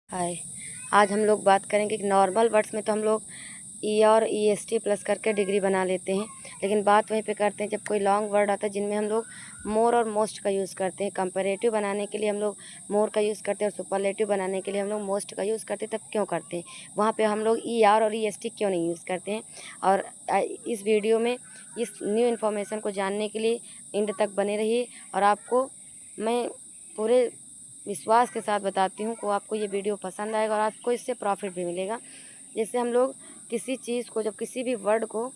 हाय। आज हम लोग बात करेंगे कि नॉर्मल वर्ड्स में तो हम लोग ई और ई एस टी प्लस करके डिग्री बना लेते हैं, लेकिन बात वहीं पे करते हैं जब कोई लॉन्ग वर्ड आता है जिनमें हम लोग मोर और मोस्ट का यूज़ करते हैं। कंपैरेटिव बनाने के लिए हम लोग मोर का यूज़ करते हैं और सुपरलेटिव बनाने के लिए हम लोग मोस्ट का यूज़ करते हैं। तब क्यों करते हैं, वहाँ पे हम लोग ई आर और ई एस टी क्यों नहीं यूज़ करते हैं। और इस वीडियो में इस न्यू इन्फॉर्मेशन को जानने के लिए एंड तक बने रहिए और आपको मैं पूरे विश्वास के साथ बताती हूँ को आपको ये वीडियो पसंद आएगा और आपको इससे प्रॉफिट भी मिलेगा। जैसे हम लोग किसी चीज़ को, जब किसी भी वर्ड को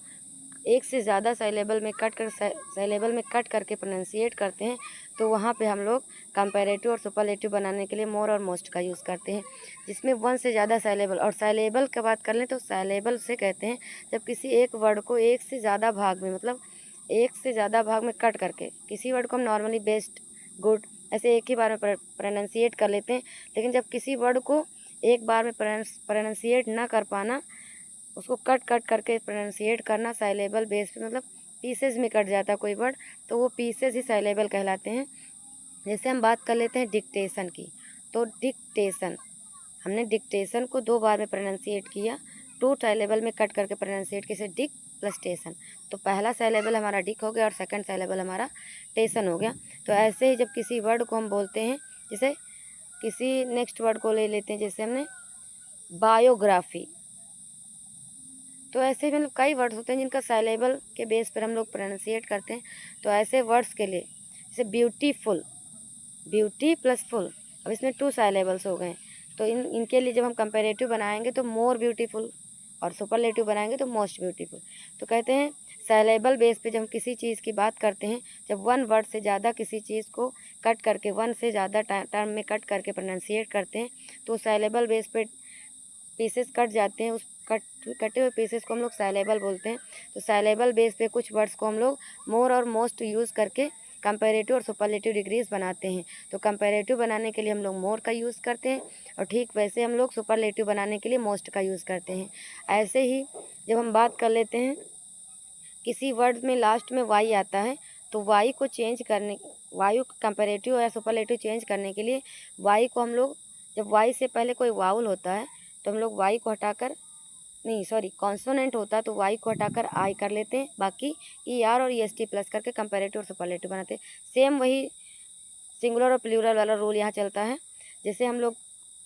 एक से ज़्यादा साइलेबल में कट करके प्रोनाउंसिएट करते हैं, तो वहाँ पे हम लोग कंपैरेटिव और सुपरलेटिव बनाने के लिए मोर और मोस्ट का यूज़ करते हैं, जिसमें वन से ज़्यादा साइलेबल। और साइलेबल की बात कर लें तो साइलेबल से कहते हैं जब किसी एक वर्ड को एक से ज़्यादा भाग में, मतलब एक से ज़्यादा भाग में कट करके, किसी वर्ड को हम नॉर्मली बेस्ट, गुड ऐसे एक ही बार में प्रोनाउंसिएट कर लेते हैं, लेकिन जब किसी वर्ड को एक बार में प्रोनाउंसिएट ना कर पाना, उसको कट कट करके प्रोनाउंसिएट करना साइलेबल बेस पे, मतलब पीसेज में कट जाता है कोई वर्ड, तो वो पीसेज ही साइलेबल कहलाते हैं। जैसे हम बात कर लेते हैं डिक्टेशन की, तो डिक्टेशन, हमने डिक्टेशन को दो बार में प्रोनाउंसिएट किया, टू साइलेबल में कट करके प्रोनाउंसिएट किया, डिक प्लस टेशन। तो पहला साइलेबल हमारा डिक हो गया और सेकंड साइलेबल हमारा टेशन हो गया। तो ऐसे ही जब किसी वर्ड को हम बोलते हैं, जैसे किसी नेक्स्ट वर्ड को ले लेते हैं, जैसे हमने बायोग्राफी, तो ऐसे मतलब कई वर्ड्स होते हैं जिनका साइलेबल के बेस पर हम लोग प्रोनाउंसिएट करते हैं। तो ऐसे वर्ड्स के लिए जैसे ब्यूटीफुल, ब्यूटी प्लस फुल, अब इसमें टू साइलेबल्स हो गए। तो इनके लिए जब हम कंपैरेटिव बनाएंगे तो मोर ब्यूटीफुल, और सुपरलेटिव बनाएंगे तो मोस्ट ब्यूटीफुल। तो कहते हैं साइलेबल बेस पे जब हम किसी चीज़ की बात करते हैं, जब वन वर्ड से ज़्यादा किसी चीज़ को कट करके, वन से ज़्यादा टर्म में कट करके प्रोनाउंसिएट करते हैं, तो साइलेबल बेस पे पीसेस कट जाते हैं, उस कटे हुए पीसेस को हम लोग साइलेबल बोलते हैं। तो साइलेबल बेस पे कुछ वर्ड्स को हम लोग मोर और मोस्ट यूज़ करके कंपैरेटिव और सुपरलेटिव डिग्रीज बनाते हैं। तो कंपैरेटिव बनाने के लिए हम लोग मोर का यूज़ करते हैं और ठीक वैसे हम लोग सुपरलेटिव बनाने के लिए मोस्ट का यूज़ करते हैं। ऐसे ही जब हम बात कर लेते हैं किसी वर्ड में लास्ट में वाई आता है, तो वाई को चेंज करने, वायु कंपैरेटिव या सुपरलेटिव चेंज करने के लिए वाई को हम लोग, जब वाई से पहले कोई वाउल होता है तो हम लोग वाई को हटाकर, नहीं सॉरी कॉन्सोनेंट होता है तो वाई को हटाकर आई कर लेते हैं, बाकी ई आर और ई एस टी प्लस करके कंपैरेटिव और सुपरलेटिव बनाते हैं। सेम वही सिंगुलर और प्लूरल वाला रूल यहाँ चलता है। जैसे हम लोग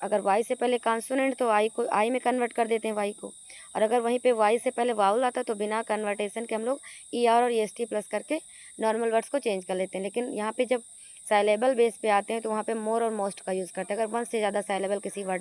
अगर वाई से पहले कॉन्सोनेंट तो आई को आई में कन्वर्ट कर देते हैं वाई को, और अगर वहीं पे वाई से पहले वाउल आता तो बिना कन्वर्टेशन के हम लोग ई आर और ई एस टी प्लस करके नॉर्मल वर्ड्स को चेंज कर लेते हैं। लेकिन यहाँ पे जब साइलेबल बेस पे आते हैं तो वहाँ पे मोर और मोस्ट का यूज़ करते हैं, अगर वन से ज़्यादा साइलेबल किसी वर्ड